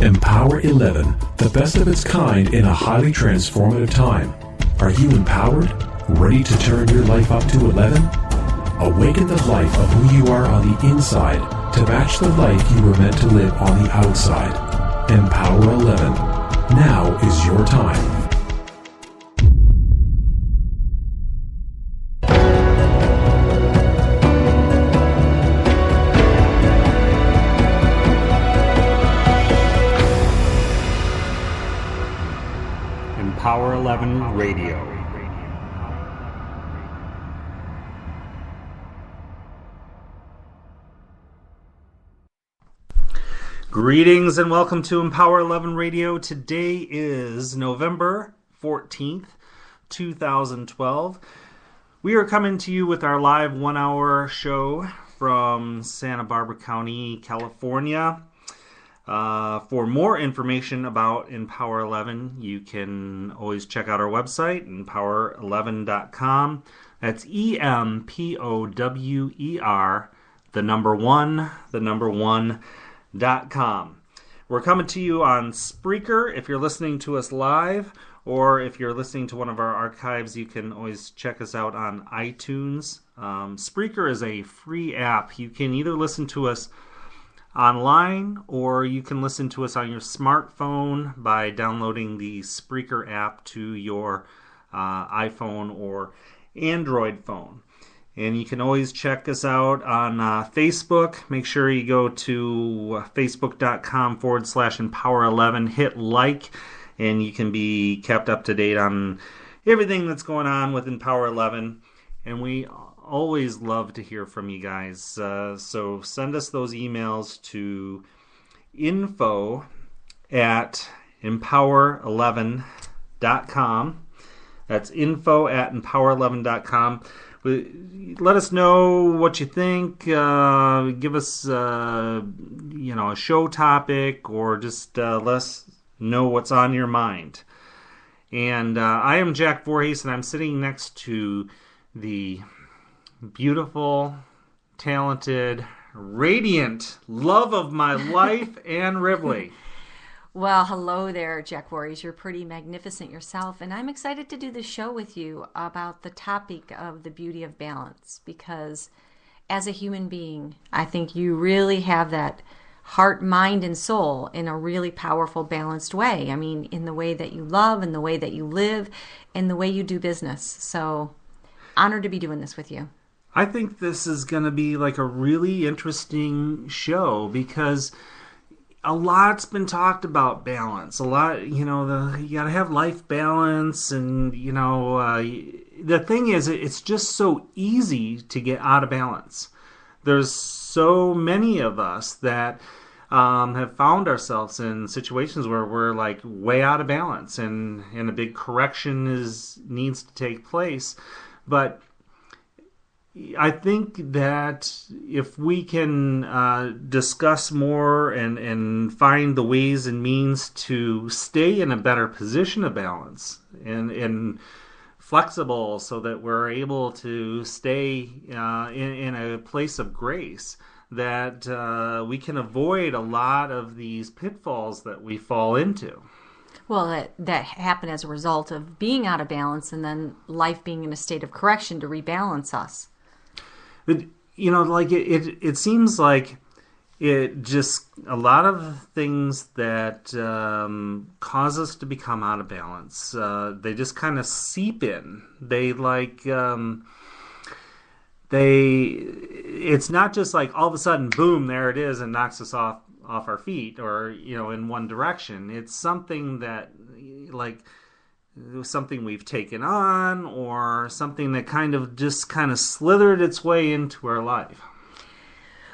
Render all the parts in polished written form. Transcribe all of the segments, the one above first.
Empower 11, the best of its kind in a highly transformative time. Are you empowered? Ready to turn your life up to 11? Awaken the life of who you are on the inside to match the life you were meant to live on the outside. Empower 11. Now is your time. Power 11 Radio. Greetings and welcome to Empower 11 Radio. Today is November 14th, 2012. We are coming to you with our live 1-hour show from Santa Barbara County, California. For more information about Empower 11, you can always check out our website, empower11.com. That's EMPOWER, the number one.com. We're coming to you on Spreaker if you're listening to us live, or if you're listening to one of our archives, you can always check us out on iTunes. Spreaker is a free app. You can either listen to us online, or you can listen to us on your smartphone by downloading the Spreaker app to your iPhone or Android phone. And you can always check us out on Facebook. Make sure you go to facebook.com/Empower11, hit like, and you can be kept up to date on everything that's going on with Empower 11. And we always love to hear from you guys. So send us those emails to info@empower11.com. That's info@empower11.com. Let us know what you think. Give us a show topic, or just let us know what's on your mind. And I am Jack Voorhees, and I'm sitting next to the beautiful, talented, radiant love of my life, Ann Ribley. Well, hello there, Jack Voorhees. You're pretty magnificent yourself, and I'm excited to do this show with you about the topic of the beauty of balance, because as a human being, I think you really have that heart, mind, and soul in a really powerful, balanced way. I mean, in the way that you love, in the way that you live, in the way you do business. So, honored to be doing this with you. I think this is going to be like a really interesting show, because a lot's been talked about balance. A lot, you got to have life balance, and the thing is, it's just so easy to get out of balance. There's so many of us that have found ourselves in situations where we're like way out of balance, and a big correction needs to take place. But I think that if we can discuss more and find the ways and means to stay in a better position of balance and flexible, so that we're able to stay in a place of grace, that we can avoid a lot of these pitfalls that we fall into. Well, that happened as a result of being out of balance, and then life being in a state of correction to rebalance us. It seems like it just, a lot of things that cause us to become out of balance, they just kind of seep in. It's not just like all of a sudden, boom, there it is, and knocks us off our feet, or in one direction. It's something that something we've taken on, or something that kind of slithered its way into our life.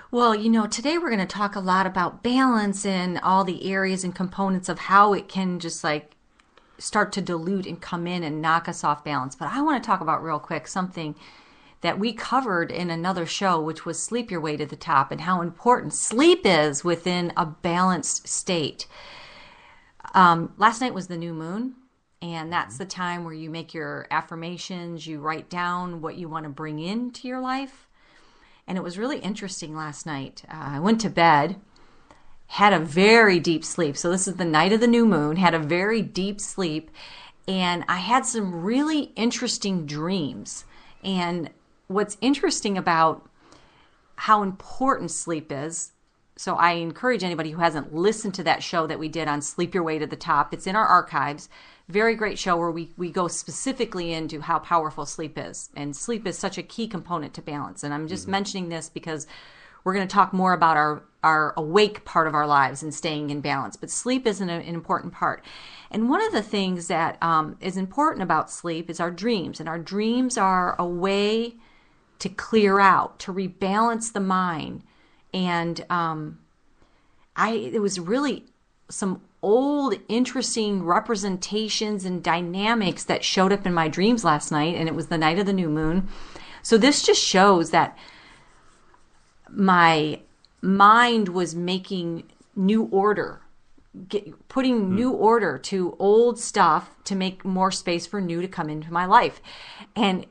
Well, today we're going to talk a lot about balance and all the areas and components of how it can just start to dilute and come in and knock us off balance. But I want to talk about real quick something that we covered in another show, which was Sleep Your Way to the Top, and how important sleep is within a balanced state. Last night was the new moon. And that's the time where you make your affirmations, you write down what you want to bring into your life. And it was really interesting last night. I went to bed had a very deep sleep. So this is the night of the new moon, had a very deep sleep. And I had some really interesting dreams. And what's interesting about how important sleep is, so I encourage anybody who hasn't listened to that show that we did on Sleep Your Way to the Top. It's in our archives. Very great show where we go specifically into how powerful sleep is. And sleep is such a key component to balance. And I'm just mentioning this because we're going to talk more about our awake part of our lives and staying in balance. But sleep is an important part. And one of the things that is important about sleep is our dreams. And our dreams are a way to clear out, to rebalance the mind. And it was really some old, interesting representations and dynamics that showed up in my dreams last night, and it was the night of the new moon. So this just shows that my mind was making new order, putting new order to old stuff to make more space for new to come into my life. And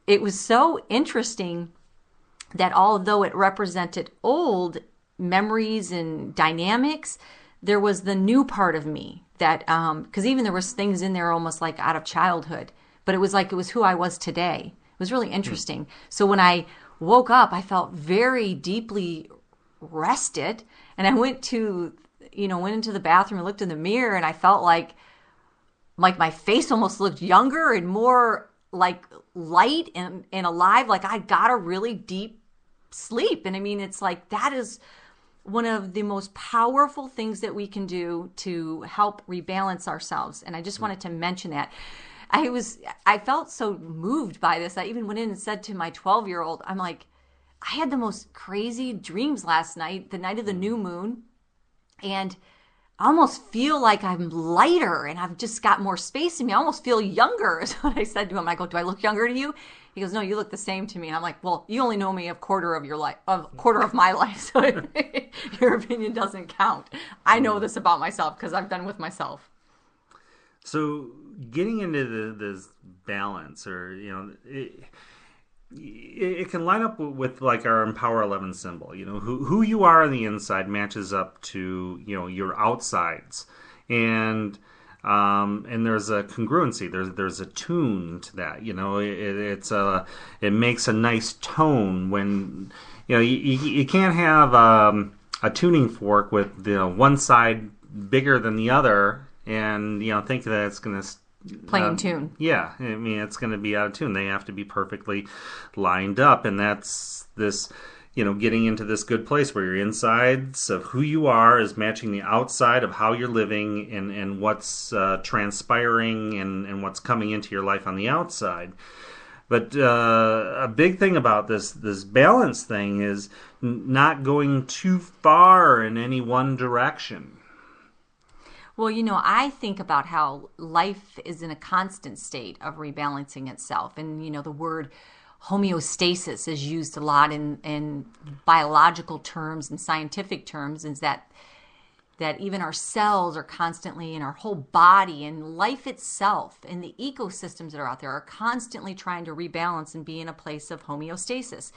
it was so interesting that although it represented old memories and dynamics, there was the new part of me that, because even there was things in there almost like out of childhood, but it was like it was who I was today. It was really interesting. So when I woke up, I felt very deeply rested, and I went into the bathroom and looked in the mirror, and I felt like my face almost looked younger and more like light and alive, like I got a really deep sleep. And I mean, it's like that is one of the most powerful things that we can do to help rebalance ourselves. And I just wanted to mention that. I felt so moved by this. I even went in and said to my 12-year-old, I'm like, I had the most crazy dreams last night, the night of the new moon. And I almost feel like I'm lighter and I've just got more space in me. I almost feel younger is what I said to him. I go, do I look younger to you? He goes, no, you look the same to me. And I'm like, well, you only know me a quarter of my life. So your opinion doesn't count. I know this about myself because I've been with myself. So getting into this balance, or it can line up with like our Empower 11 symbol. Who you are on the inside matches up to your outsides, and there's a congruency. There's a tune to that. It makes a nice tone when you can't have a tuning fork with one side bigger than the other, and think that it's going to play in tune. Yeah, I mean, it's going to be out of tune. They have to be perfectly lined up, and that's this, getting into this good place where your insides of who you are is matching the outside of how you're living and what's transpiring and what's coming into your life on the outside. But a big thing about this balance thing is not going too far in any one direction. Well, I think about how life is in a constant state of rebalancing itself. And, the word homeostasis is used a lot in biological terms and scientific terms, is that even our cells are constantly, in our whole body and life itself and the ecosystems that are out there are constantly trying to rebalance and be in a place of homeostasis.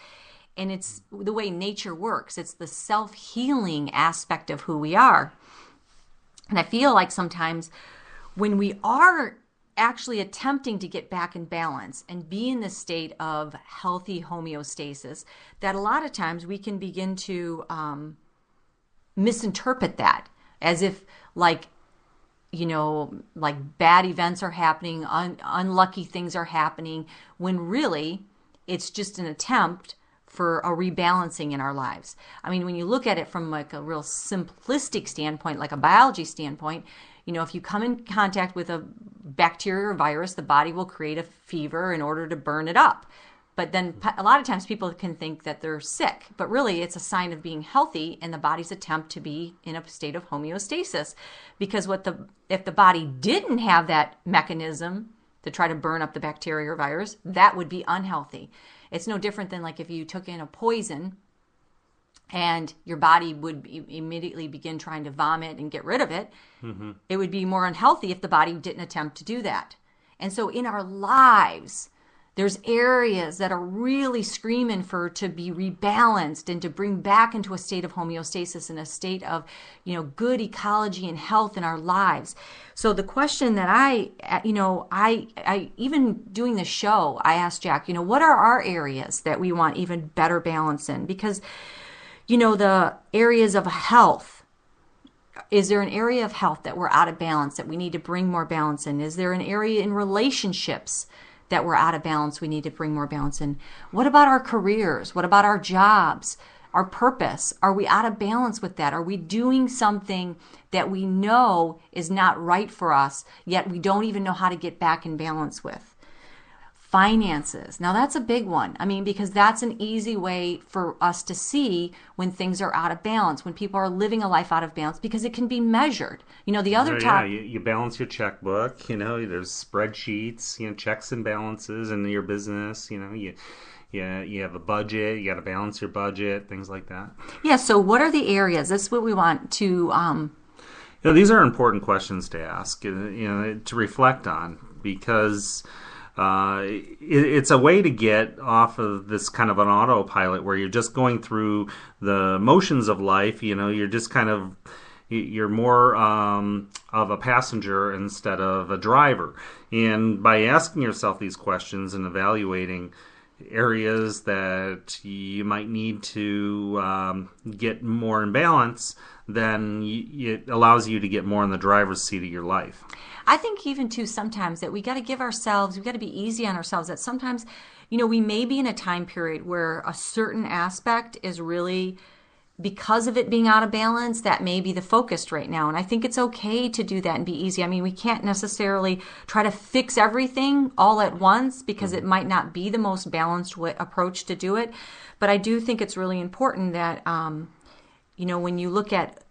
And it's the way nature works. It's the self-healing aspect of who we are. And I feel like sometimes when we are actually attempting to get back in balance and be in this state of healthy homeostasis, that a lot of times we can begin to misinterpret that as if like bad events are happening, unlucky things are happening, when really it's just an attempt for a rebalancing in our lives. I mean, when you look at it from like a real simplistic standpoint, like a biology standpoint, if you come in contact with a bacteria or virus, the body will create a fever in order to burn it up. But then a lot of times people can think that they're sick, but really it's a sign of being healthy and the body's attempt to be in a state of homeostasis. Because if the body didn't have that mechanism to try to burn up the bacteria or virus, that would be unhealthy. It's no different than like if you took in a poison and your body would immediately begin trying to vomit and get rid of it. Mm-hmm. It would be more unhealthy if the body didn't attempt to do that. And so in our lives, There's areas that are really screaming for to be rebalanced and to bring back into a state of homeostasis and a state of, good ecology and health in our lives. So the question that I even doing the show, I asked Jack, what are our areas that we want even better balance in? Because, the areas of health, is there an area of health that we're out of balance that we need to bring more balance in? Is there an area in relationships that we're out of balance we need to bring more balance in? What about our careers? What about our jobs? Our purpose? Are we out of balance with that? Are we doing something that we know is not right for us, yet we don't even know how to get back in balance with? Finances. Now that's a big one. Because that's an easy way for us to see when things are out of balance, when people are living a life out of balance, because it can be measured. The other you balance your checkbook. There's spreadsheets. Checks and balances in your business. You have a budget. You got to balance your budget. Things like that. Yeah. So what are the areas? That's what we want to. These are important questions to ask. To reflect on, because. It's a way to get off of this kind of an autopilot where you're just going through the motions of life. You're just you're more of a passenger instead of a driver. And by asking yourself these questions and evaluating areas that you might need to get more in balance, then it allows you to get more in the driver's seat of your life. I think even too sometimes that we got to be easy on ourselves, that sometimes, we may be in a time period where a certain aspect is really, because of it being out of balance, that may be the focus right now. And I think it's okay to do that and be easy. We can't necessarily try to fix everything all at once, because it might not be the most balanced approach to do it. But I do think it's really important that, when you look at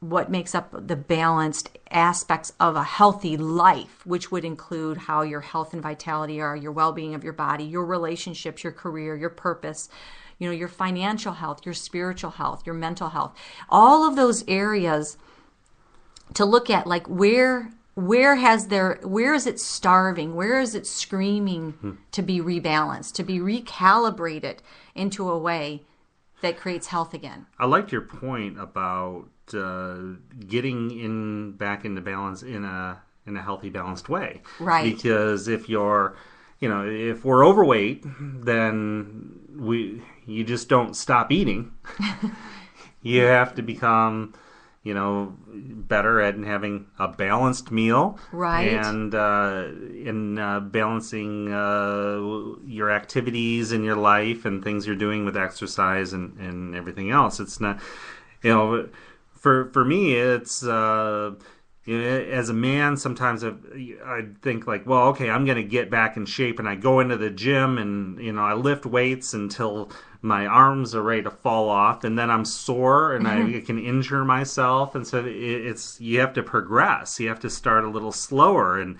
what makes up the balanced aspects of a healthy life, which would include how your health and vitality are, your well-being of your body, your relationships, your career, your purpose, your financial health, your spiritual health, your mental health, all of those areas to look at, like where is it starving? Where is it screaming to be rebalanced, to be recalibrated into a way that creates health again? I liked your point about getting back into balance in a healthy, balanced way. Right. Because if you're, if we're overweight, then you just don't stop eating. You have to become, better at having a balanced meal. Right. And in balancing your activities in your life and things you're doing with exercise and everything else. It's not, For me, it's as a man, sometimes I think like, well, okay, I'm going to get back in shape, and I go into the gym and I lift weights until my arms are ready to fall off, and then I'm sore and I can injure myself. And so you have to progress. You have to start a little slower, and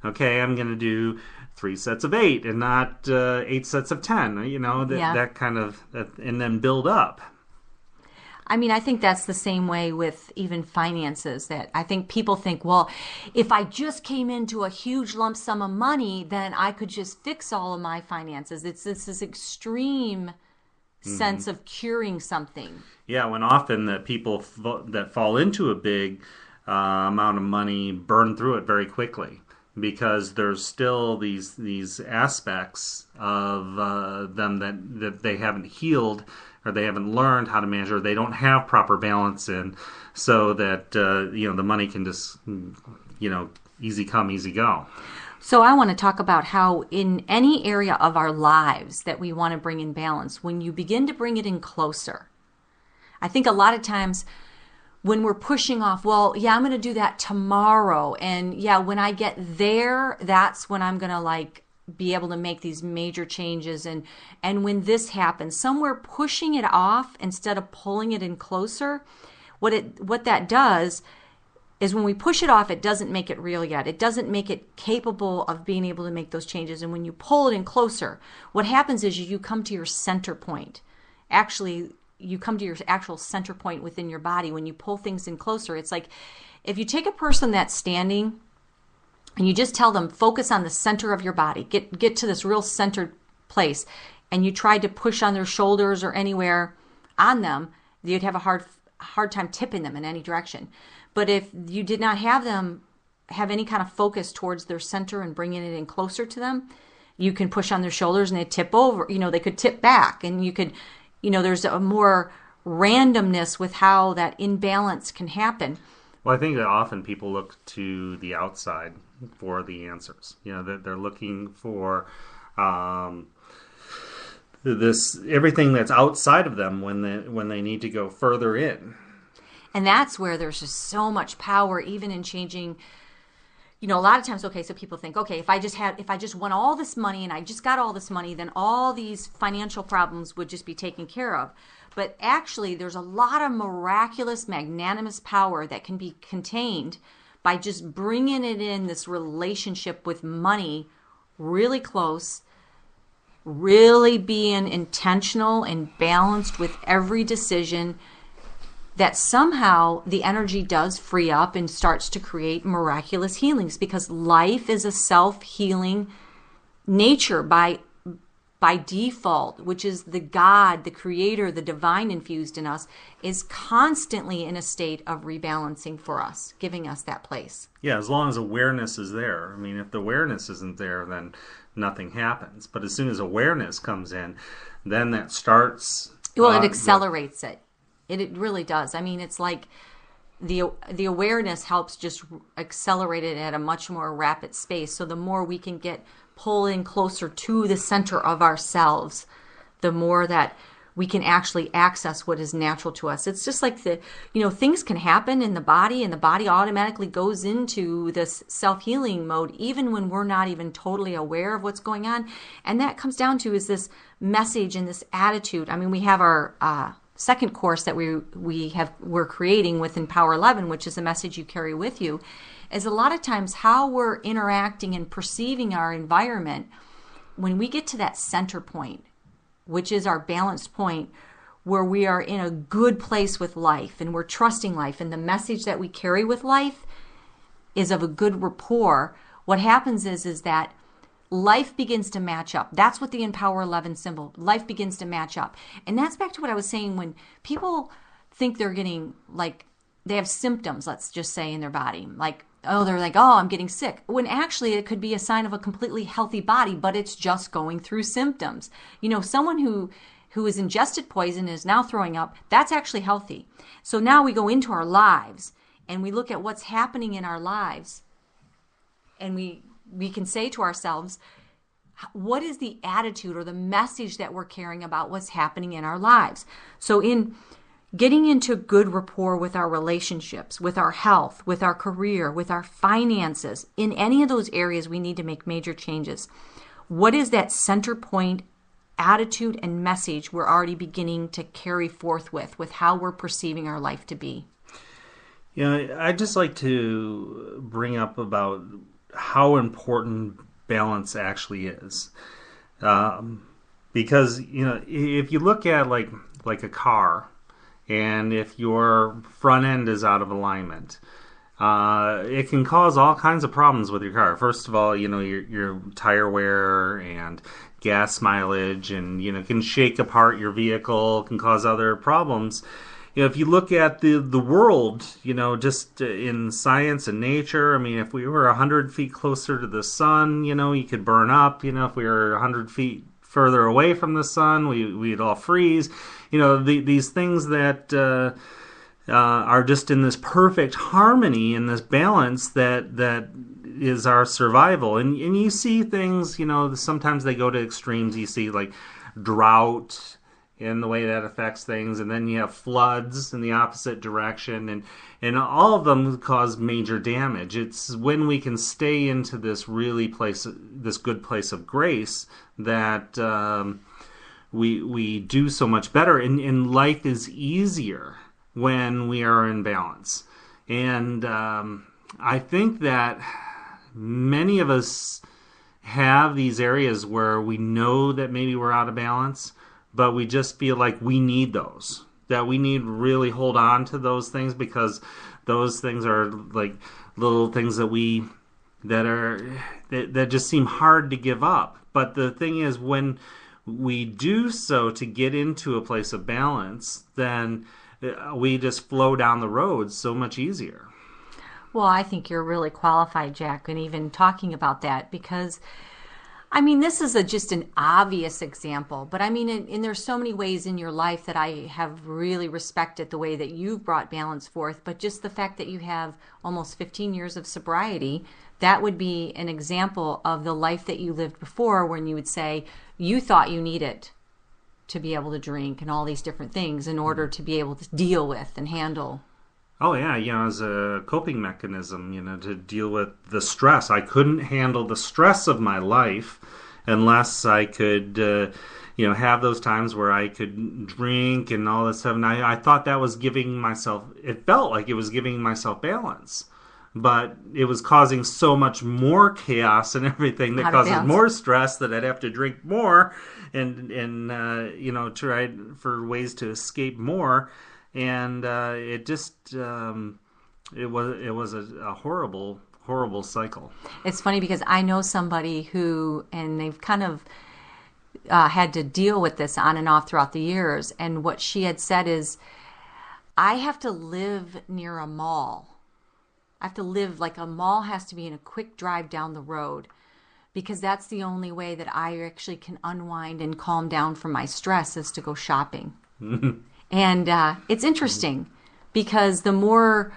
okay, I'm going to do 3 sets of 8 and not 8 sets of 10. That kind of, and then build up. I think that's the same way with even finances, that I think people think, well, if I just came into a huge lump sum of money, then I could just fix all of my finances. It's this extreme sense of curing something. Yeah, when often the people that fall into a big amount of money burn through it very quickly, because there's still these aspects of them that they haven't healed, or they haven't learned how to manage, or they don't have proper balance in, so that the money can just easy come, easy go. So I want to talk about how in any area of our lives that we want to bring in balance, when you begin to bring it in closer, I think a lot of times when we're pushing off, well, yeah, I'm going to do that tomorrow, and yeah, when I get there, that's when I'm going to be able to make these major changes, and when this happens, somewhere pushing it off instead of pulling it in closer, what that does is when we push it off, it doesn't make it real yet. It doesn't make it capable of being able to make those changes. And when you pull it in closer, what happens is you come to your center point. Actually, you come to your actual center point within your body. When you pull things in closer, it's like if you take a person that's standing and you just tell them, focus on the center of your body, get to this real centered place, and you tried to push on their shoulders or anywhere on them, you'd have a hard time tipping them in any direction. But if you did not have them have any kind of focus towards their center and bringing it in closer to them, you can push on their shoulders and they tip over. They could tip back, and you could, there's a more randomness with how that imbalance can happen. Well, I think that often people look to the outside for the answers. They're looking for this everything that's outside of them when they need to go further in. And that's where there's just so much power, even in changing. A lot of times, okay, so people think, okay, if I just won all this money and I just got all this money, then all these financial problems would just be taken care of. But actually, there's a lot of miraculous, magnanimous power that can be contained by just bringing it in this relationship with money really close, really being intentional and balanced with every decision, that somehow the energy does free up and starts to create miraculous healings, because life is a self-healing nature by default, which is the God, the creator, the divine infused in us, is constantly in a state of rebalancing for us, giving us that place. Yeah, as long as awareness is there. I mean, if the awareness isn't there, then nothing happens. But as soon as awareness comes in, then that starts... Well, it accelerates it. It really does. I mean, it's like the awareness helps just accelerate it at a much more rapid space. So the more we can pull in closer to the center of ourselves, the more that we can actually access what is natural to us. It's just like things can happen in the body, and the body automatically goes into this self-healing mode, even when we're not even totally aware of what's going on. And that comes down to is this message and this attitude. I mean, we have our second course that we're creating within Power 11, which is a message you carry with you, is a lot of times how we're interacting and perceiving our environment. When we get to that center point, which is our balanced point, where we are in a good place with life and we're trusting life, and the message that we carry with life is of a good rapport, what happens is that life begins to match up. That's what the Empower 11 symbol, life begins to match up. And that's back to what I was saying, when people think they're getting, like, they have symptoms, let's just say, in their body. They're like, I'm getting sick. When actually it could be a sign of a completely healthy body, but it's just going through symptoms. Someone who has ingested poison and is now throwing up, that's actually healthy. So now we go into our lives and we look at what's happening in our lives, and we can say to ourselves, what is the attitude or the message that we're caring about what's happening in our lives? So in getting into good rapport with our relationships, with our health, with our career, with our finances, in any of those areas we need to make major changes. What is that center point attitude and message we're already beginning to carry forth with how we're perceiving our life to be? I'd just like to bring up about how important balance actually is. Because, if you look at like a car, and if your front end is out of alignment, it can cause all kinds of problems with your car. First of all, your tire wear and gas mileage, and can shake apart your vehicle, can cause other problems. If you look at the world, just in science and nature, I mean, if we were 100 feet closer to the sun, you could burn up. If we were 100 feet further away from the sun, we'd all freeze. These things that are just in this perfect harmony, in this balance that is our survival. And you see things, sometimes they go to extremes. You see like drought and the way that affects things, and then you have floods in the opposite direction, and all of them cause major damage. It's when we can stay into this this good place of grace that we do so much better, and life is easier when we are in balance. And I think that many of us have these areas where we know that maybe we're out of balance, but we just feel like we need those, that we need to really hold on to those things, because those things are like little things that we that just seem hard to give up. But the thing is, when we do so to get into a place of balance, then we just flow down the road so much easier. Well, I think you're really qualified, Jack, and even talking about that, because I mean, this is just an obvious example, but I mean, and there's so many ways in your life that I have really respected the way that you've brought balance forth, but just the fact that you have almost 15 years of sobriety, that would be an example of the life that you lived before, when you would say you thought you needed to be able to drink and all these different things in order to be able to deal with and handle. Oh yeah, as a coping mechanism, to deal with the stress. I couldn't handle the stress of my life unless I could, have those times where I could drink and all this stuff. And I thought that was it felt like it was giving myself balance. But it was causing so much more chaos and everything that causes more stress that I'd have to drink more and try for ways to escape more. And it just it was a horrible cycle. It's funny because I know somebody who, and they've kind of had to deal with this on and off throughout the years. And what she had said is, I have to live near a mall. I have to live like a mall has to be in a quick drive down the road, because that's the only way that I actually can unwind and calm down from my stress, is to go shopping. And it's interesting because the more,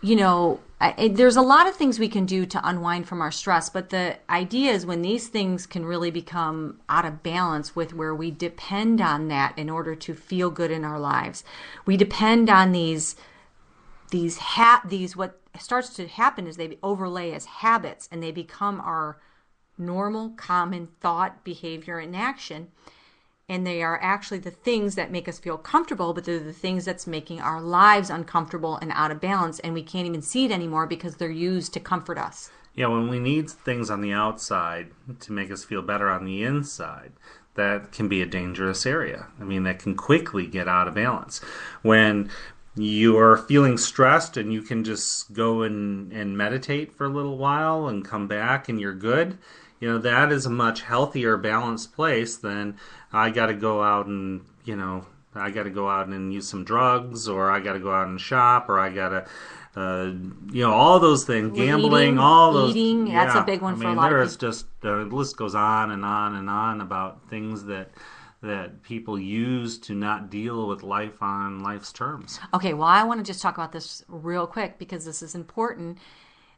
there's a lot of things we can do to unwind from our stress, but the idea is when these things can really become out of balance with where we depend on that in order to feel good in our lives. We depend on these what starts to happen is they overlay as habits, and they become our normal, common thought, behavior, and action. And they are actually the things that make us feel comfortable, but they're the things that's making our lives uncomfortable and out of balance, and we can't even see it anymore because they're used to comfort us. Yeah, when we need things on the outside to make us feel better on the inside, that can be a dangerous area. I mean, that can quickly get out of balance. When you are feeling stressed and you can just go and meditate for a little while and come back and you're good, that is a much healthier, balanced place than I got to go out and, use some drugs, or I got to go out and shop, or I got to, all those things, gambling, eating, that's a big one for a lot of people. There's just, the list goes on and on and on about things that people use to not deal with life on life's terms. Okay, well, I want to just talk about this real quick because this is important,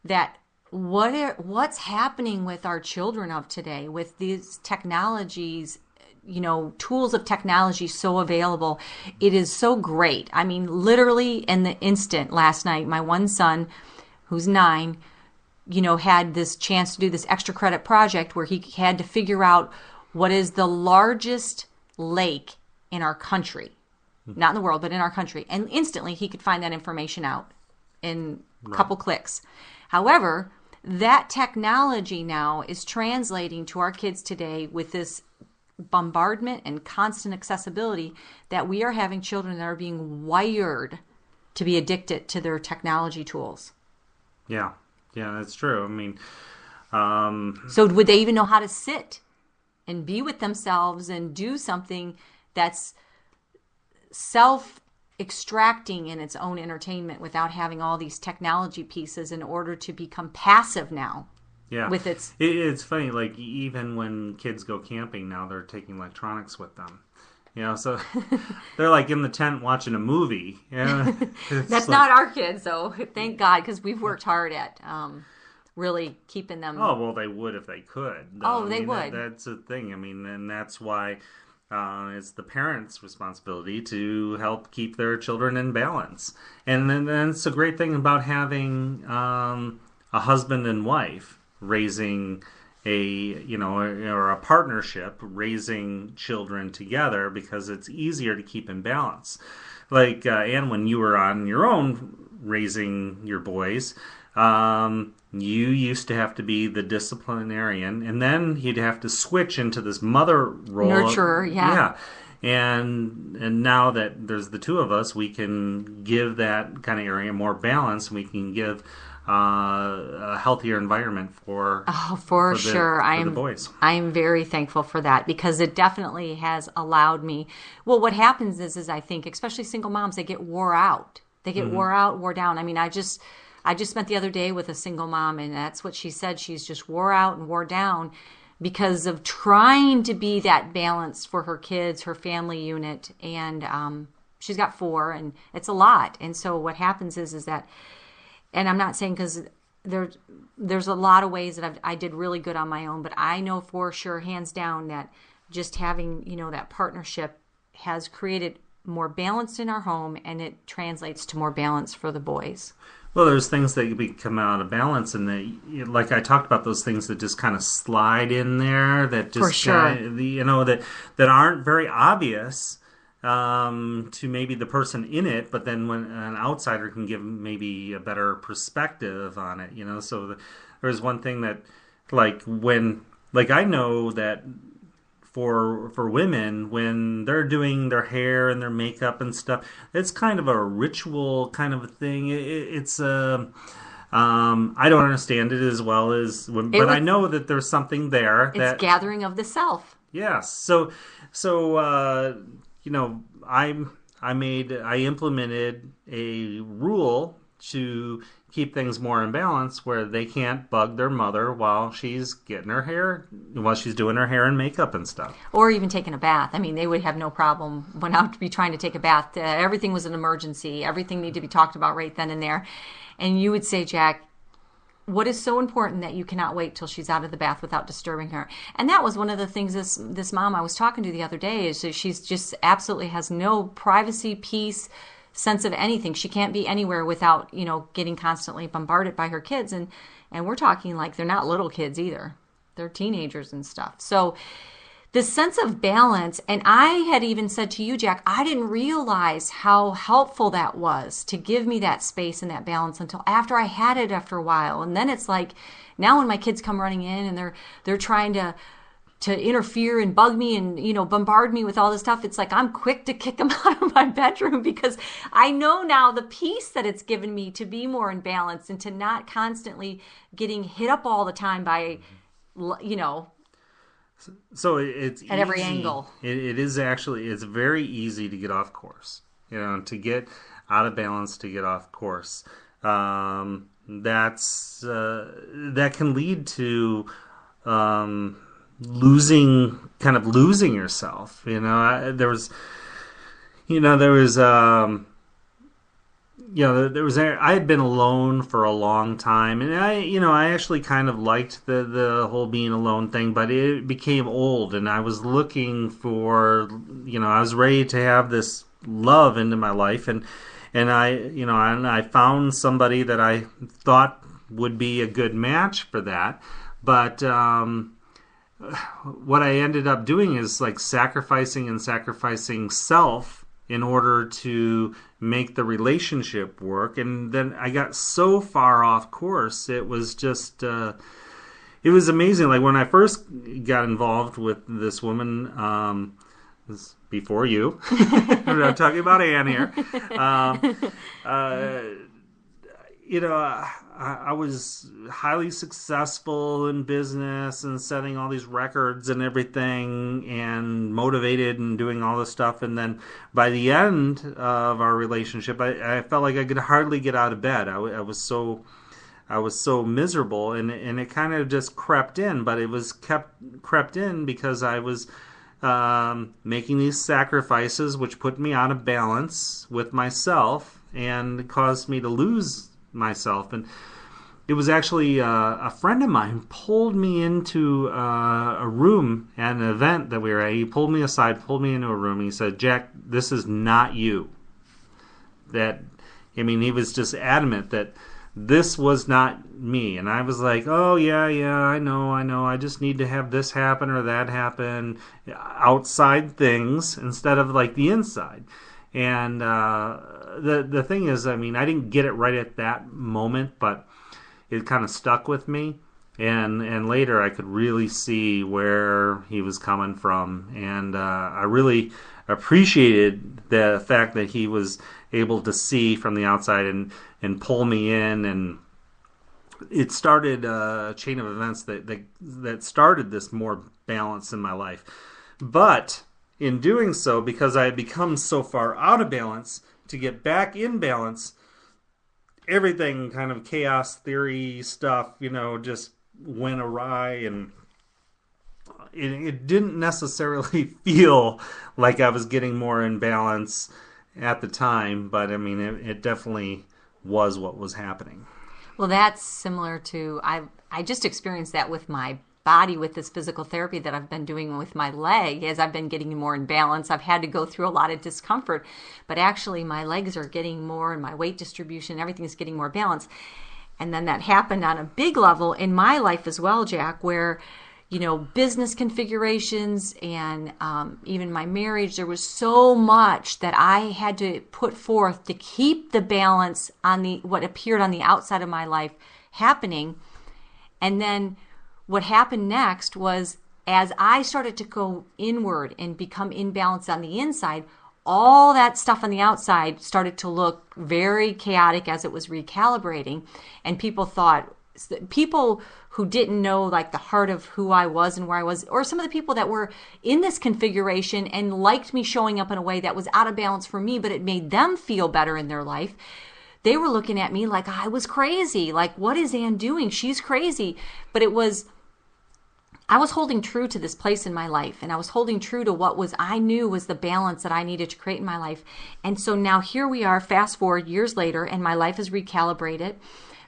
that what's happening with our children of today with these technologies, tools of technology so available. It is so great. I mean, literally in the instant last night, my one son, who's 9, had this chance to do this extra credit project where he had to figure out what is the largest lake in our country, not in the world, but in our country. And instantly he could find that information out in a couple clicks. However, that technology now is translating to our kids today with this bombardment and constant accessibility that we are having children that are being wired to be addicted to their technology tools. Yeah, that's true. I mean, so would they even know how to sit and be with themselves and do something that's self-extracting in its own entertainment without having all these technology pieces in order to become passive now? Yeah. With it's funny, like even when kids go camping now, they're taking electronics with them. So they're like in the tent watching a movie. That's not our kids, though. Thank God, because we've worked hard at really keeping them. Oh, well, they would if they could. Oh, they would. That's the thing. I mean, and that's why it's the parents' responsibility to help keep their children in balance. And then it's a great thing about having a husband and wife raising or a partnership raising children together, because it's easier to keep in balance. Like, Anne, when you were on your own raising your boys, you used to have to be the disciplinarian, and then you'd have to switch into this mother role. Nurturer, yeah. And now that there's the two of us, we can give that kind of area more balance. We can give a healthier environment for For sure. the boys. I am very thankful for that because it definitely has allowed me. Well, what happens is I think, especially single moms, they get wore out. They get wore out, wore down. I mean, I just spent the other day with a single mom, and that's what she said. She's just wore out and wore down because of trying to be that balance for her kids, her family unit, and she's got 4, and it's a lot. And so what happens is that, and I'm not saying because there's a lot of ways that I did really good on my own, but I know for sure, hands down, that just having, that partnership has created more balance in our home, and it translates to more balance for the boys. Well, there's things that become out of balance, and like I talked about, those things that just kind of slide in there, that just for sure. That aren't very obvious to maybe the person in it, but then when an outsider can give maybe a better perspective on it, So there's one thing that, I know that for women, when they're doing their hair and their makeup and stuff, it's kind of a ritual kind of a thing. It's I don't understand it as well as women, but I know that there's something there. It's gathering of the self. Yes. So I implemented a rule to keep things more in balance, where they can't bug their mother while she's doing her hair and makeup and stuff, or even taking a bath. I mean, they would have no problem when I would be trying to take a bath. Everything was an emergency. Everything needed to be talked about right then and there. And you would say, Jack, what is so important that you cannot wait till she's out of the bath without disturbing her? And that was one of the things this mom I was talking to the other day, is that she's just absolutely has no privacy, peace, sense of anything. She can't be anywhere without, getting constantly bombarded by her kids. And we're talking like they're not little kids either. They're teenagers and stuff. So this sense of balance, and I had even said to you, Jack, I didn't realize how helpful that was to give me that space and that balance until after I had it after a while. And then it's like, now when my kids come running in and they're trying to interfere and bug me and, bombard me with all this stuff, it's like I'm quick to kick them out of my bedroom, because I know now the peace that it's given me to be more in balance and to not constantly getting hit up all the time by, So it's at every angle. It is actually, it's very easy to get off course, to get out of balance, to get off course. That can lead to, losing yourself. There was I had been alone for a long time, and I actually kind of liked the whole being alone thing, but it became old, and I was looking for, I was ready to have this love into my life, and I found somebody that I thought would be a good match for that, but what I ended up doing is sacrificing self in order to make the relationship work. And then I got so far off course, it was just, it was amazing. Like when I first got involved with this woman, this before you, I'm talking about Ann here, I was highly successful in business and setting all these records and everything, and motivated and doing all this stuff. And then by the end of our relationship, I felt like I could hardly get out of bed. I was so miserable, and it kind of just crept in. But it was crept in because I was making these sacrifices, which put me out of balance with myself and caused me to lose myself. And it was actually a friend of mine pulled me into a room at an event that we were at. He pulled me aside, pulled me into a room, and he said, Jack, this is not you. He was just adamant that this was not me. And I was like, oh, yeah, I know. I just need to have this happen or that happen, outside things instead of the inside. And the thing is, I didn't get it right at that moment, but it kind of stuck with me. And later I could really see where he was coming from. And I really appreciated the fact that he was able to see from the outside and pull me in it started a chain of events that started this more balance in my life. But in doing so, because I had become so far out of balance, to get back in balance, everything kind of chaos theory stuff, just went awry, and it didn't necessarily feel like I was getting more in balance at the time, but I mean, it definitely was what was happening. Well, that's similar to, I just experienced that with my body with this physical therapy that I've been doing with my leg. As I've been getting more in balance, I've had to go through a lot of discomfort, but actually my legs are getting more, and my weight distribution, everything is getting more balanced. And then that happened on a big level in my life as well, Jack, where business configurations and even my marriage, there was so much that I had to put forth to keep the balance on what appeared on the outside of my life happening. And then what happened next was, as I started to go inward and become imbalanced on the inside, all that stuff on the outside started to look very chaotic as it was recalibrating. And people who didn't know like the heart of who I was and where I was, or some of the people that were in this configuration and liked me showing up in a way that was out of balance for me, but it made them feel better in their life, they were looking at me like I was crazy. Like, what is Ann doing? She's crazy. But I was holding true to this place in my life, and I was holding true to I knew was the balance that I needed to create in my life. And so now here we are, fast forward years later, and my life is recalibrated.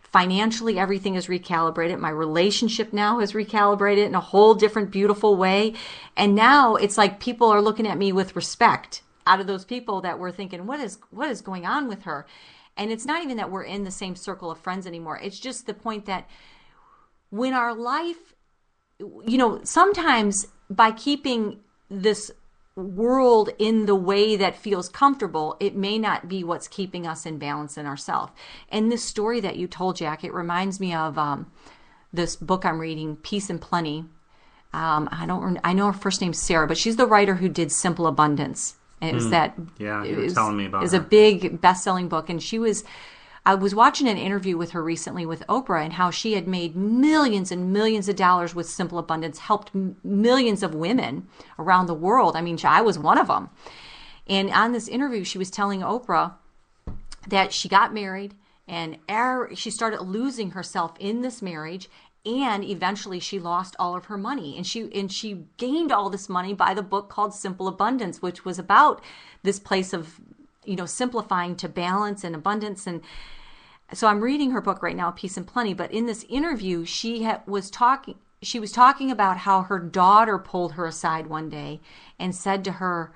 Financially, everything is recalibrated. My relationship now is recalibrated in a whole different, beautiful way. And now it's like people are looking at me with respect out of those people that were thinking, what is going on with her? And it's not even that we're in the same circle of friends anymore. It's just the point that when our life, sometimes by keeping this world in the way that feels comfortable, it may not be what's keeping us in balance in ourselves. And this story that you told, Jack, it reminds me of this book I'm reading, Peace and Plenty. I know her first name's Sarah, but she's the writer who did Simple Abundance. And it was you were telling me about it. It was a big best-selling book, and I was watching an interview with her recently with Oprah, and how she had made millions and millions of dollars with Simple Abundance, helped millions of women around the world. I mean, I was one of them. And on this interview, she was telling Oprah that she got married, and she started losing herself in this marriage, and eventually she lost all of her money. And she gained all this money by the book called Simple Abundance, which was about this place of simplifying to balance and abundance. And so I'm reading her book right now, Peace and Plenty. But in this interview, she was talking about how her daughter pulled her aside one day and said to her,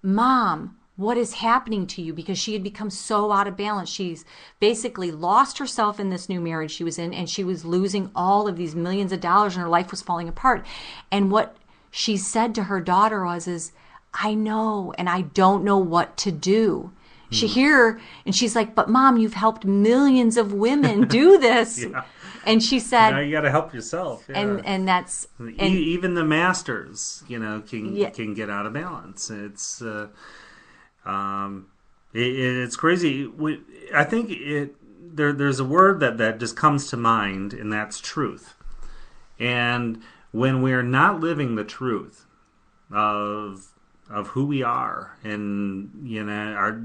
"Mom, what is happening to you?" Because she had become so out of balance. She's basically lost herself in this new marriage she was in, and she was losing all of these millions of dollars, and her life was falling apart. And what she said to her daughter was, "I know, and I don't know what to do." And she's like, "But Mom, you've helped millions of women do this." Yeah. And she said, "Now you got to help yourself." Yeah. And that's even the masters, can get out of balance. It's crazy. I think there's a word that just comes to mind, and that's truth. And when we're not living the truth of who we are, and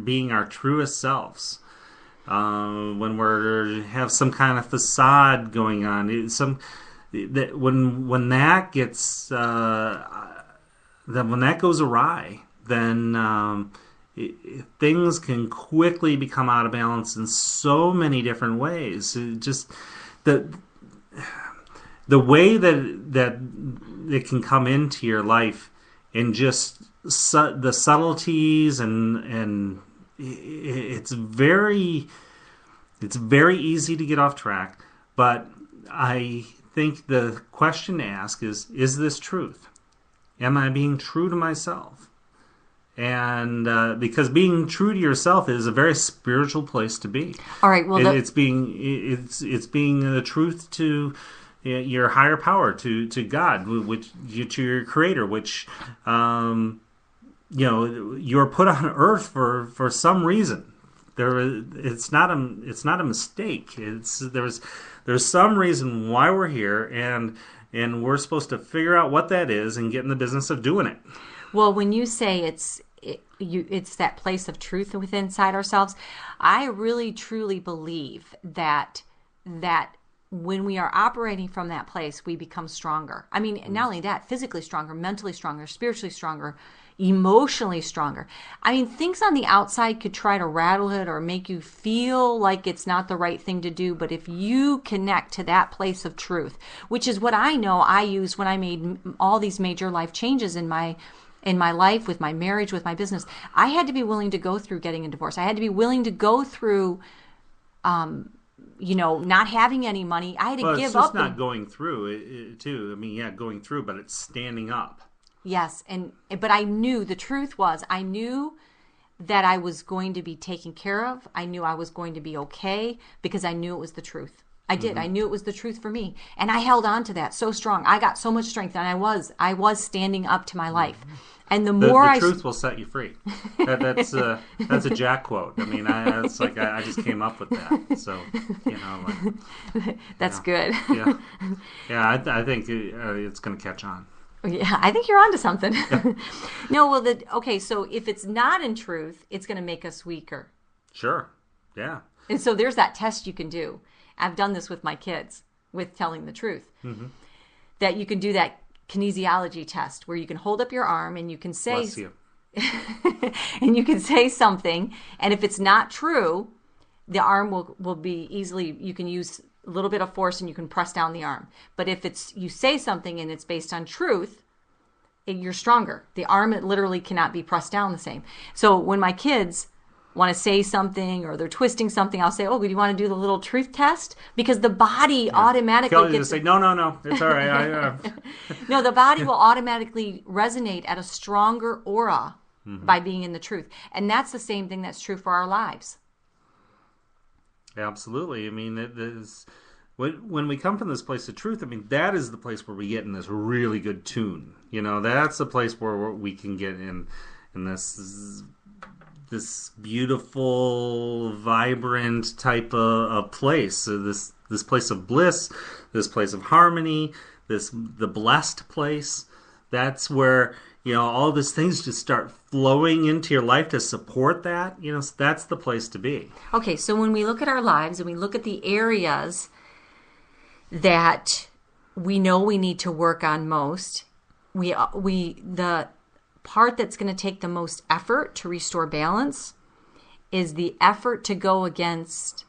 being our truest selves, when we have some kind of facade going on, when that gets when that goes awry, then things can quickly become out of balance in so many different ways. Just the way that it can come into your life, and just the subtleties, and it's very easy to get off track. But I think the question to ask is this truth? Am I being true to myself? And because being true to yourself is a very spiritual place to be. All right. Well, it's being the truth to your higher power, to God, to your Creator, which you're put on earth for some reason, It's not a mistake. There's some reason why we're here, and we're supposed to figure out what that is and get in the business of doing it. Well, when you say it's that place of truth within inside ourselves, I really truly believe that when we are operating from that place, we become stronger. I mean, not only that, physically stronger, mentally stronger, spiritually stronger, emotionally stronger. I mean, things on the outside could try to rattle it or make you feel like it's not the right thing to do. But if you connect to that place of truth, which is what I know I used when I made all these major life changes in my life, with my marriage, with my business, I had to be willing to go through getting a divorce. I had to be willing to go through, not having any money. I had to give up. It's just not going through, too. I mean, yeah, going through, but it's standing up. Yes, but I knew, the truth was, I knew that I was going to be taken care of. I knew I was going to be okay because I knew it was the truth. I did. I knew it was the truth for me. And I held on to that so strong. I got so much strength, and I was standing up to my life. And the more the truth will set you free. That's a Jack quote. I mean, I just came up with that. So, that's good. Yeah. I think it's going to catch on. Yeah, I think you're onto something. No, well, okay. So if it's not in truth, it's going to make us weaker. Sure. Yeah. And so there's that test you can do. I've done this with my kids with telling the truth. Mm-hmm. That you can do that kinesiology test where you can hold up your arm and you can say, bless you. And you can say something, and if it's not true, the arm will be easily, you can use a little bit of force and you can press down the arm. But if you say something and it's based on truth, you're stronger. The arm literally cannot be pressed down the same. So when my kids want to say something or they're twisting something, I'll say, "Oh, do you want to do the little truth test?" Because the body automatically gets to say, "No, it's all right." No, the body will automatically resonate at a stronger aura by being in the truth, and that's the same thing that's true for our lives. Absolutely. I mean, when we come from this place of truth, I mean, that is the place where we get in this really good tune. That's the place where we can get in this beautiful, vibrant type of place. So this place of bliss, this place of harmony, the blessed place. That's where all these things just start flowing into your life to support that. So that's the place to be. Okay, so when we look at our lives and we look at the areas that we know we need to work on most, the part that's going to take the most effort to restore balance is the effort to go against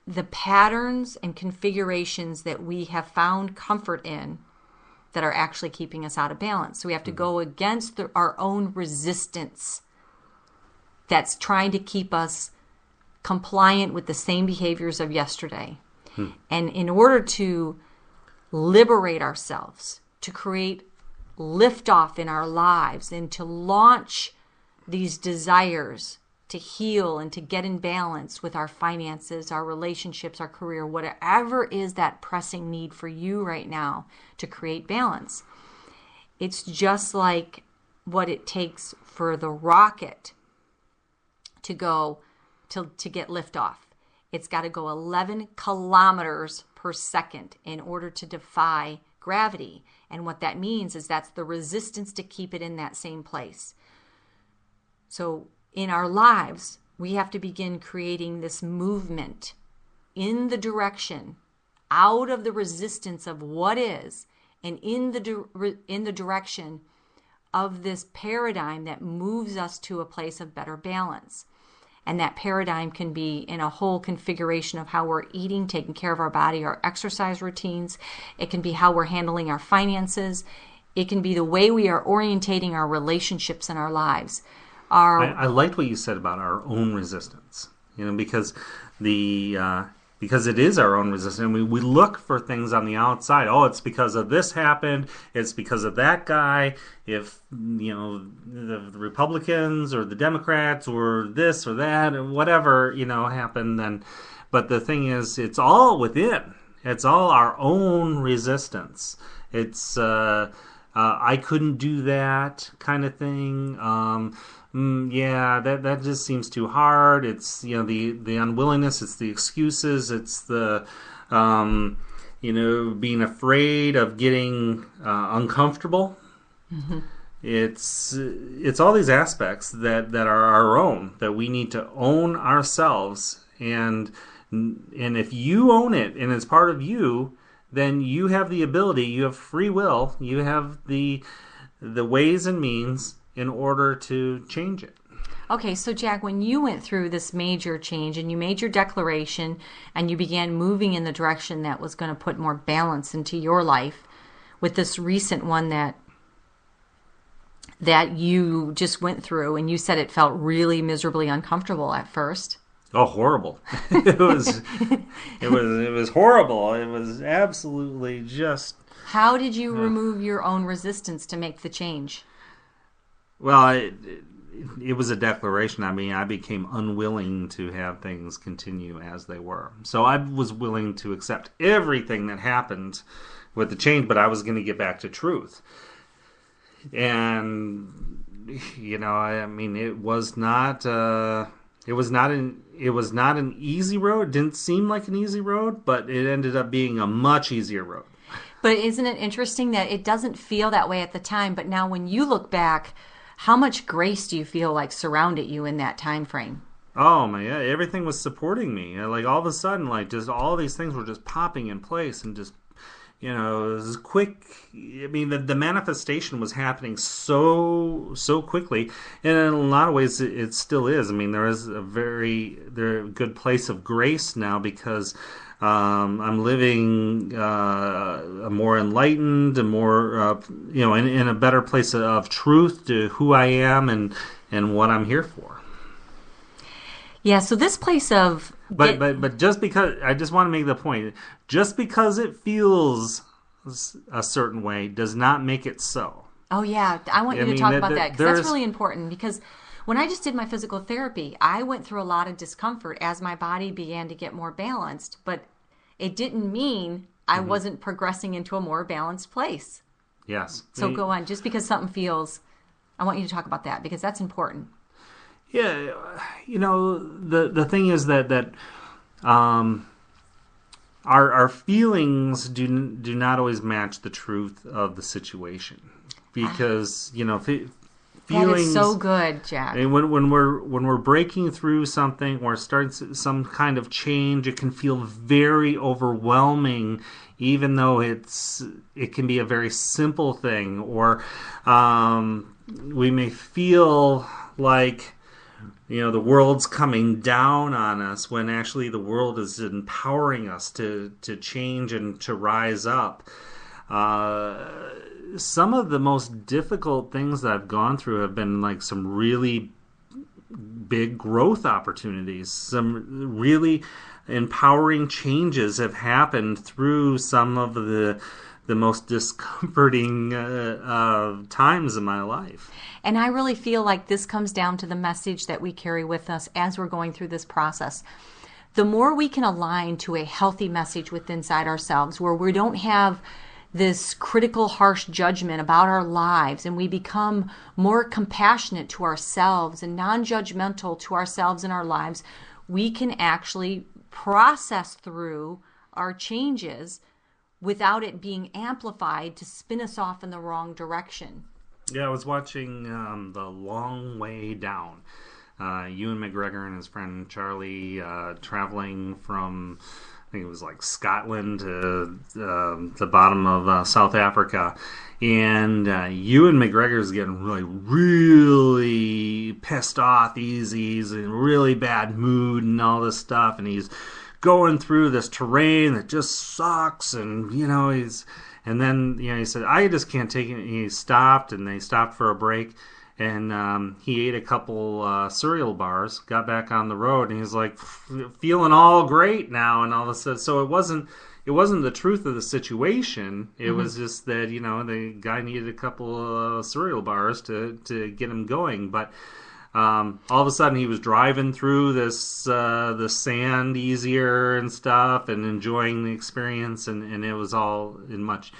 the patterns and configurations that we have found comfort in that are actually keeping us out of balance. So we have to go against our own resistance that's trying to keep us compliant with the same behaviors of yesterday. And in order to liberate ourselves, to create liftoff in our lives, and to launch these desires to heal and to get in balance with our finances, our relationships, our career, whatever is that pressing need for you right now to create balance. It's just like what it takes for the rocket to go to get liftoff. It's got to go 11 kilometers per second in order to defy gravity. And what that means is that's the resistance to keep it in that same place. So in our lives, we have to begin creating this movement in the direction out of the resistance of what is, and in the direction of this paradigm that moves us to a place of better balance. And that paradigm can be in a whole configuration of how we're eating, taking care of our body, our exercise routines. It can be how we're handling our finances. It can be the way we are orientating our relationships in our lives. I liked what you said about our own resistance, because because it is our own resistance. We look for things on the outside. Oh, it's because of this happened. It's because of that guy. If, the Republicans or the Democrats or this or that or whatever, happened, then. But the thing is, it's all within. It's all our own resistance. It's, I couldn't do that kind of thing. yeah, that just seems too hard. It's, the unwillingness, it's the excuses, it's the being afraid of getting uncomfortable. It's all these aspects that are our own, that we need to own ourselves, and if you own it and it's part of you, then you have the ability, you have free will, you have the ways and means in order to change it. Okay, so Jack, when you went through this major change and you made your declaration and you began moving in the direction that was going to put more balance into your life, with this recent one that you just went through, and you said it felt really miserably uncomfortable at first. Oh, horrible. It was horrible. It was absolutely just... How did you remove your own resistance to make the change? Well, it was a declaration. I mean, I became unwilling to have things continue as they were. So I was willing to accept everything that happened with the change, but I was going to get back to truth. And, I mean, it was not an easy road. It didn't seem like an easy road, but it ended up being a much easier road. But isn't it interesting that it doesn't feel that way at the time, but now when you look back, how much grace do you feel like surrounded you in that time frame? Oh my God, everything was supporting me. Like all of a sudden, like just all these things were just popping in place, and just, it was quick. I mean, the manifestation was happening so quickly, and in a lot of ways it still is. I mean, there is a good place of grace now, because I'm living a more enlightened, a more in a better place of truth to who I am and what I'm here for. Yeah. So this place of but just because, I just want to make the point, just because it feels a certain way does not make it so. Oh yeah, I want you to talk about that, because that's really important. Because when I just did my physical therapy, I went through a lot of discomfort as my body began to get more balanced, but it didn't mean I wasn't progressing into a more balanced place. Yes. So go on. Just because something feels, I want you to talk about that, because that's important. Yeah, the thing is that our feelings do not always match the truth of the situation, because feelings. That is so good, Jack. And when we're breaking through something or starting some kind of change, it can feel very overwhelming, even though it can be a very simple thing, or we may feel like the world's coming down on us, when actually the world is empowering us to change and to rise up. Some of the most difficult things that I've gone through have been like some really big growth opportunities. Some really empowering changes have happened through some of the most discomforting times in my life. And I really feel like this comes down to the message that we carry with us as we're going through this process. The more we can align to a healthy message within inside ourselves, where we don't have this critical, harsh judgment about our lives, and we become more compassionate to ourselves and non-judgmental to ourselves and our lives, we can actually process through our changes without it being amplified to spin us off in the wrong direction. Yeah, I was watching The Long Way Down. Ewan McGregor and his friend Charlie traveling from, I think it was like Scotland to the bottom of South Africa. And Ewan McGregor's getting really pissed off. He's in a really bad mood and all this stuff. And he's going through this terrain that just sucks. And, and then, he said, I just can't take it. And he stopped, and they stopped for a break. And he ate a couple cereal bars, got back on the road, and he's like feeling all great now, and all of a sudden. So it wasn't the truth of the situation. It was just that the guy needed a couple of cereal bars to get him going. But all of a sudden he was driving through the sand easier and stuff, and enjoying the experience, and it was all in much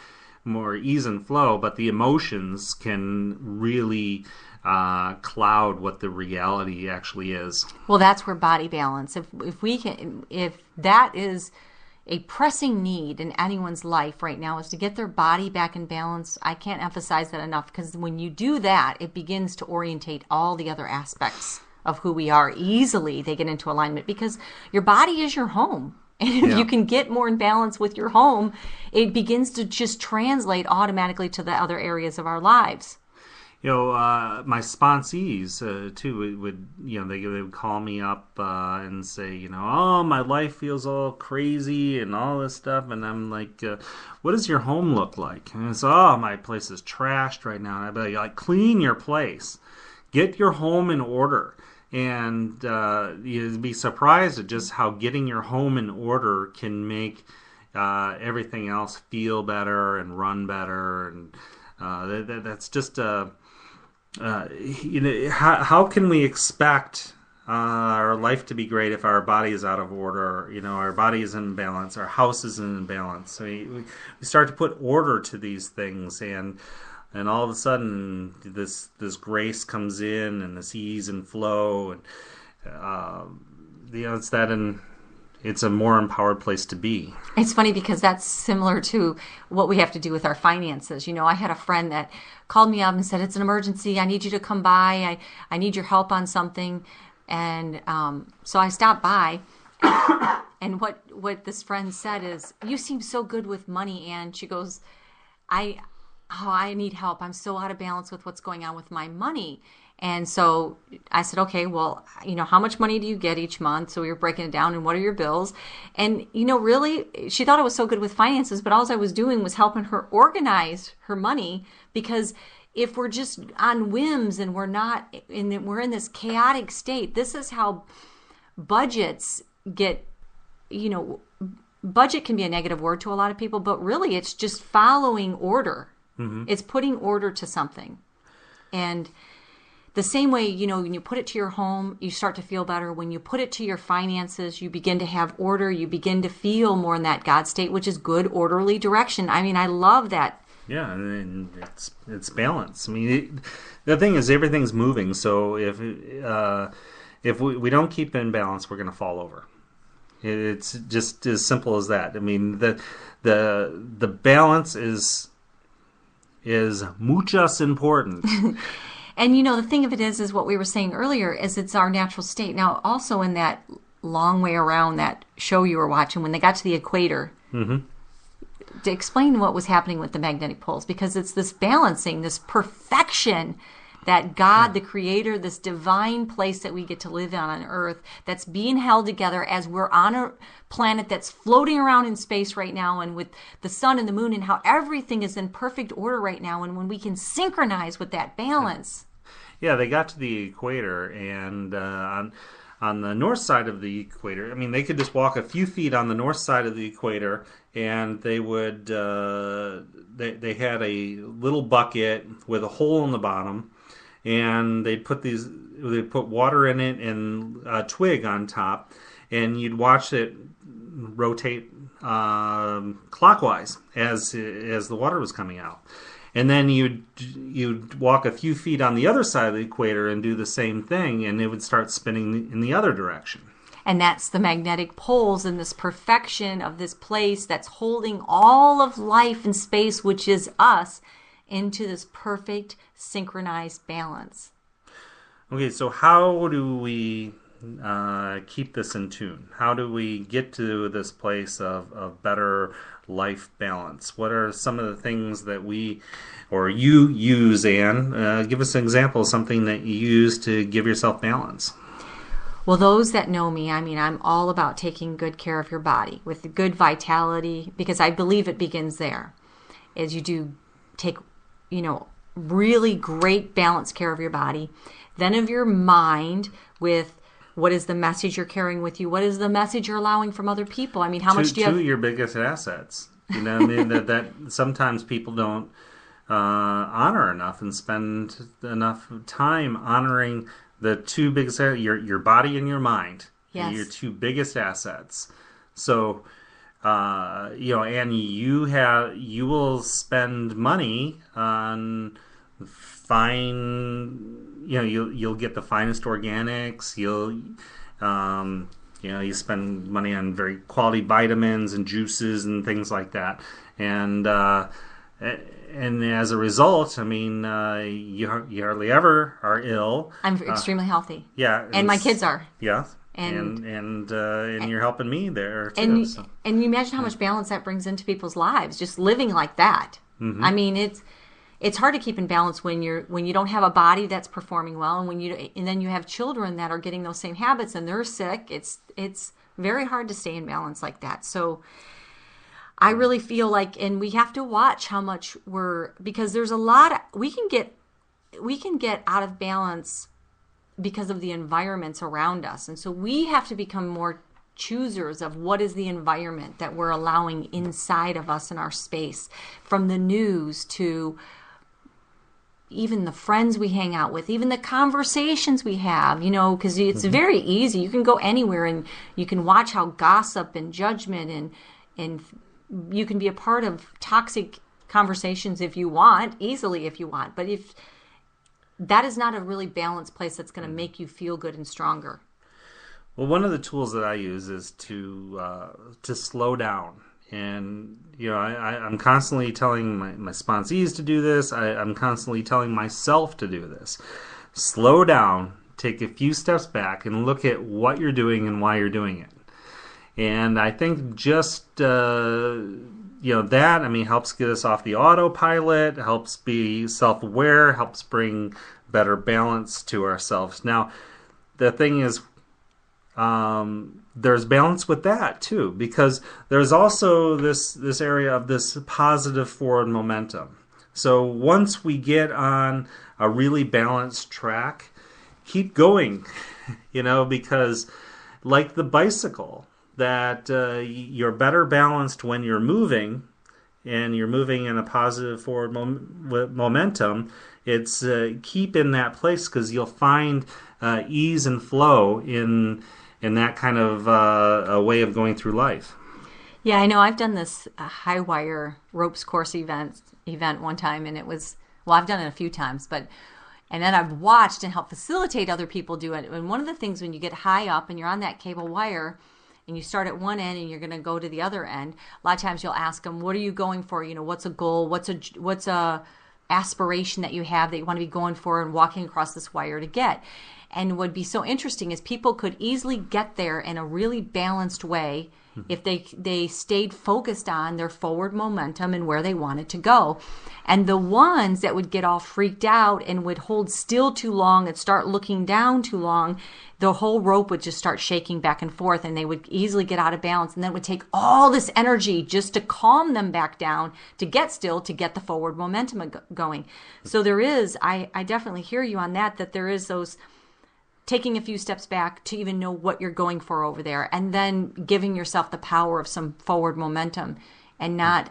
more ease and flow. But the emotions can really cloud what the reality actually is. Well, that's where body balance. If that is a pressing need in anyone's life right now, is to get their body back in balance. I can't emphasize that enough, because when you do that, it begins to orientate all the other aspects of who we are. Easily they get into alignment, because your body is your home. And if you can get more in balance with your home, it begins to just translate automatically to the other areas of our lives. My sponsees too would they would call me up and say, oh, my life feels all crazy and all this stuff, and I'm like, what does your home look like? And it's, oh, my place is trashed right now. And I'd be like, clean your place, get your home in order, and you'd be surprised at just how getting your home in order can make everything else feel better and run better, and that's just how can we expect our life to be great if our body is out of order? Our body is in balance, our house is in balance. So we start to put order to these things, and all of a sudden this grace comes in, and this ease and flow, and it's that, and it's a more empowered place to be. It's funny because that's similar to what we have to do with our finances. I had a friend that called me up and said, it's an emergency. I need you to come by. I need your help on something. And so I stopped by. And what this friend said is, you seem so good with money, Ann. She goes, I need help. I'm so out of balance with what's going on with my money. And so I said, okay, well, how much money do you get each month? So we were breaking it down, and what are your bills? And, really, she thought I was so good with finances, but all I was doing was helping her organize her money, because if we're just on whims and we're in this chaotic state, this is how budgets get, budget can be a negative word to a lot of people, but really it's just following order. Mm-hmm. It's putting order to something. And the same way, when you put it to your home, you start to feel better. When you put it to your finances, you begin to have order. You begin to feel more in that God state, which is good, orderly direction. I mean, I love that. Yeah, and it's balance. I mean, the thing is, everything's moving. So if we don't keep in balance, we're going to fall over. It's just as simple as that. I mean, the balance is muchas important. And the thing of it is what we were saying earlier, is it's our natural state. Now, also in that long way around, that show you were watching, when they got to the equator, mm-hmm. to explain what was happening with the magnetic poles, because it's this balancing, this perfection that God, the Creator, this divine place that we get to live on Earth, that's being held together as we're on a planet that's floating around in space right now, and with the sun and the moon, and how everything is in perfect order right now, and when we can synchronize with that balance. Yeah, they got to the equator, and on the north side of the equator, I mean, they could just walk a few feet on the north side of the equator, and they would they had a little bucket with a hole in the bottom, and they'd put water in it and a twig on top, and you'd watch it rotate clockwise as the water was coming out. And then you'd walk a few feet on the other side of the equator and do the same thing, and it would start spinning in the other direction. And that's the magnetic poles and this perfection of this place that's holding all of life and space, which is us, into this perfect synchronized balance. Okay, so how do we keep this in tune? How do we get to this place of better life balance? What are some of the things that you use, Ann? Give us an example of something that you use to give yourself balance. Well, those that know me, I mean, I'm all about taking good care of your body with good vitality, because I believe it begins there. As you do take, really great balanced care of your body, then of your mind, with what is the message you're carrying with you? What is the message you're allowing from other people? I mean, how much do you have? Two of your biggest assets. that sometimes people don't honor enough and spend enough time honoring the two biggest assets, your body and your mind. Yes. Your two biggest assets. So, and you will spend money on fine, you'll get the finest organics. You spend money on very quality vitamins and juices and things like that, and as a result, I mean, you hardly ever are ill. I'm extremely healthy. Yeah, and my kids are. Yeah, and you're helping me there too. And you imagine how much balance that brings into people's lives, just living like that. Mm-hmm. I mean, it's hard to keep in balance when you don't have a body that's performing well, and then you have children that are getting those same habits and they're sick. It's very hard to stay in balance like that. So I really feel like, and we have to watch how much because there's a lot we can get out of balance because of the environments around us. And so we have to become more choosers of what is the environment that we're allowing inside of us in our space, from the news to even the friends we hang out with, even the conversations we have, because it's very easy. You can go anywhere and you can watch how gossip and judgment and you can be a part of toxic conversations easily if you want. But if that is not a really balanced place that's going to make you feel good and stronger. Well, one of the tools that I use is to slow down. And, I'm constantly telling my sponsees to do this. I'm constantly telling myself to do this. Slow down, take a few steps back, and look at what you're doing and why you're doing it. And I think just, that, helps get us off the autopilot, helps be self-aware, helps bring better balance to ourselves. Now, the thing is, there's balance with that too, because there's also this area of this positive forward momentum. So once we get on a really balanced track, keep going, because like the bicycle, that you're better balanced when you're moving, and you're moving in a positive forward momentum. It's keep in that place, because you'll find ease and flow in that kind of a way of going through life. Yeah, I know. I've done this high wire ropes course event one time, and it was, I've done it a few times, and then I've watched and helped facilitate other people do it. And one of the things, when you get high up and you're on that cable wire, and you start at one end and you're going to go to the other end, a lot of times you'll ask them, what are you going for? What's a goal? What's a aspiration that you have that you want to be going for and walking across this wire to get? And what would be so interesting is people could easily get there in a really balanced way if they stayed focused on their forward momentum and where they wanted to go. And the ones that would get all freaked out and would hold still too long and start looking down too long, the whole rope would just start shaking back and forth, and they would easily get out of balance. And then it would take all this energy just to calm them back down, to get still, to get the forward momentum going. So there is, I definitely hear you on that there is those taking a few steps back to even know what you're going for over there, and then giving yourself the power of some forward momentum and not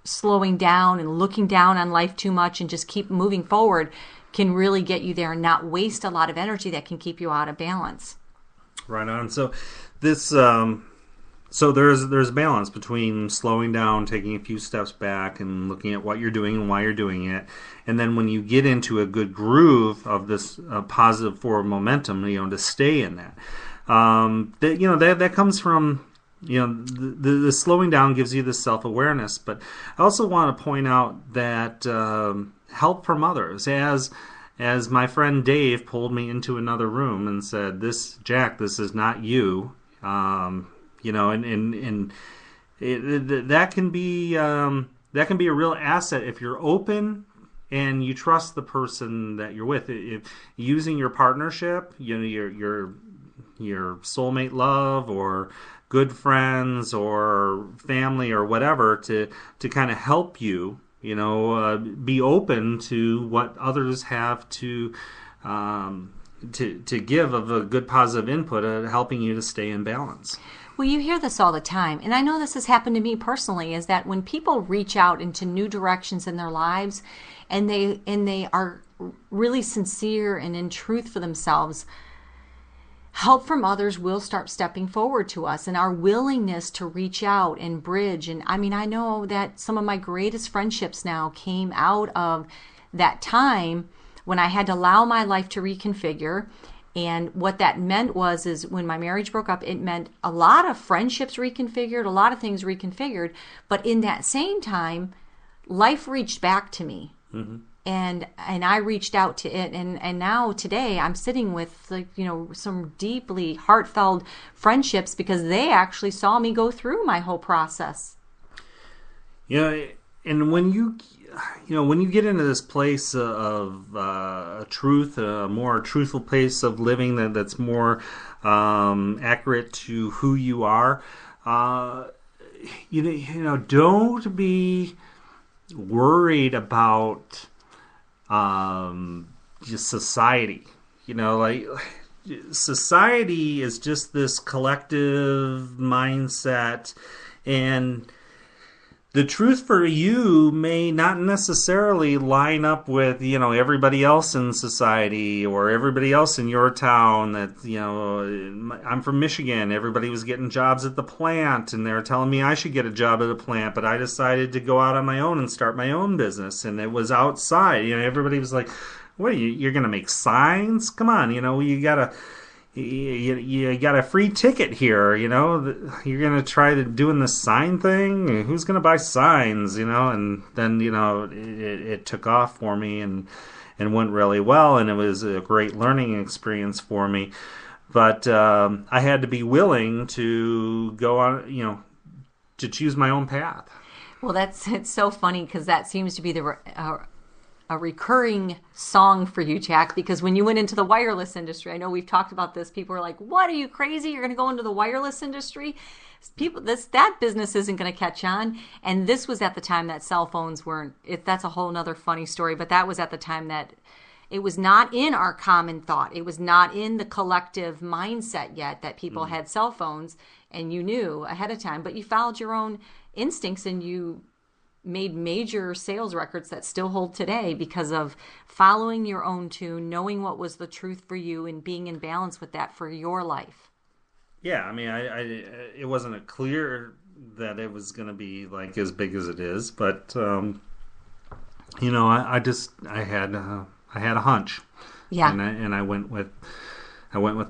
slowing down and looking down on life too much and just keep moving forward can really get you there and not waste a lot of energy that can keep you out of balance. Right on. So this so there's balance between slowing down, taking a few steps back, and looking at what you're doing and why you're doing it. And then when you get into a good groove of this positive forward momentum, to stay in that. That comes from, the slowing down gives you this self-awareness. But I also want to point out that help from others. As my friend Dave pulled me into another room and said, Jack, this is not you. That can be a real asset if you're open and you trust the person that you're with. If using your partnership, your soulmate love or good friends or family or whatever to kind of help you, be open to what others have to give of a good positive input at helping you to stay in balance. Well, you hear this all the time, and I know this has happened to me personally, is that when people reach out into new directions in their lives and they are really sincere and in truth for themselves, help from others will start stepping forward to us, and our willingness to reach out and bridge. And I know that some of my greatest friendships now came out of that time when I had to allow my life to reconfigure. And what that meant is when my marriage broke up, it meant a lot of friendships reconfigured, a lot of things reconfigured. But in that same time, life reached back to me. Mm-hmm. And I reached out to it, and now today I'm sitting with some deeply heartfelt friendships because they actually saw me go through my whole process. Yeah, and when you get into this place of truth, a more truthful place of living that's more accurate to who you are, don't be worried about just society. Society is just this collective mindset, and the truth for you may not necessarily line up with everybody else in society or everybody else in your town. I'm from Michigan. Everybody was getting jobs at the plant, and they're telling me I should get a job at a plant, but I decided to go out on my own and start my own business, and it was outside. Everybody was like, "What? You're going to make signs? Come on! You gotta." You got a free ticket here, you're going to try doing the sign thing? Who's going to buy signs, And then, it took off for me and went really well, and it was a great learning experience for me. But I had to be willing to go on, to choose my own path. Well, it's so funny because that seems to be a recurring song for you, Jack, because when you went into the wireless industry, I know we've talked about this, people are like, "What, are you crazy? You're going to go into the wireless industry? That business isn't going to catch on." And this was at the time that cell phones weren't, that's a whole nother funny story, but that was at the time that it was not in our common thought. It was not in the collective mindset yet that people had cell phones, and you knew ahead of time, but you followed your own instincts and you made major sales records that still hold today because of following your own tune, knowing what was the truth for you, and being in balance with that for your life. Yeah, I mean, it wasn't clear that it was going to be like as big as it is, but I had a hunch, yeah, and I went with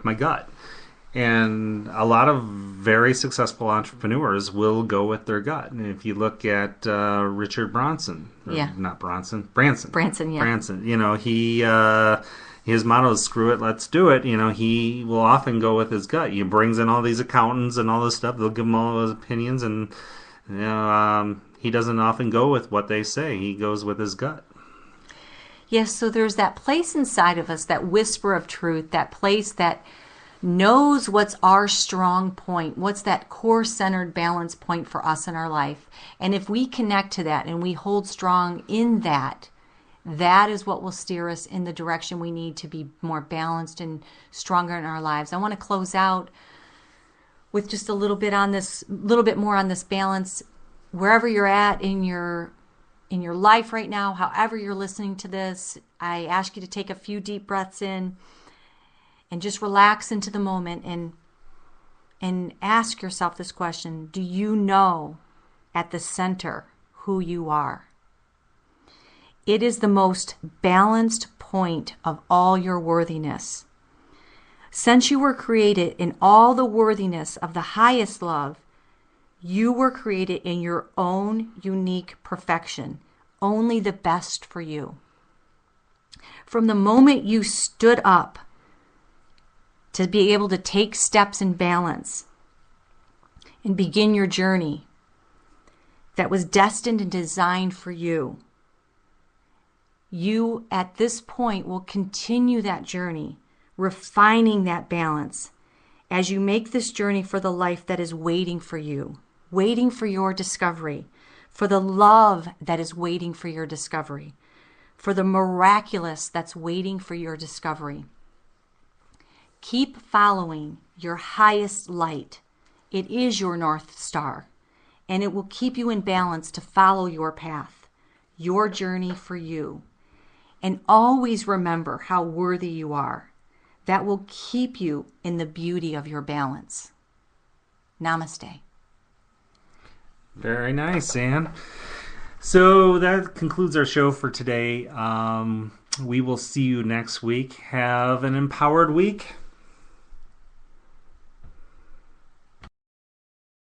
my gut. And a lot of very successful entrepreneurs will go with their gut. And if you look at Richard Branson, Branson, his motto is "Screw it, let's do it." He will often go with his gut. He brings in all these accountants and all this stuff. They'll give him all his opinions, and he doesn't often go with what they say. He goes with his gut. Yes, so there's that place inside of us, that whisper of truth, that place that knows what's our strong point, what's that core-centered balance point for us in our life. And if we connect to that and we hold strong in that, that is what will steer us in the direction we need to be more balanced and stronger in our lives. I want to close out with just a little bit more on this balance. Wherever you're at in your life right now, however you're listening to this, I ask you to take a few deep breaths in and just relax into the moment and ask yourself this question: do you know at the center who you are? It is the most balanced point of all your worthiness. Since you were created in all the worthiness of the highest love, you were created in your own unique perfection, only the best for you. From the moment you stood up to be able to take steps in balance and begin your journey that was destined and designed for you, you at this point will continue that journey, refining that balance as you make this journey for the life that is waiting for you, waiting for your discovery, for the love that is waiting for your discovery, for the miraculous that's waiting for your discovery. Keep following your highest light. It is your North Star, and it will keep you in balance to follow your path, your journey for you. And always remember how worthy you are. That will keep you in the beauty of your balance. Namaste. Very nice, Ann. So that concludes our show for today. We will see you next week. Have an empowered week.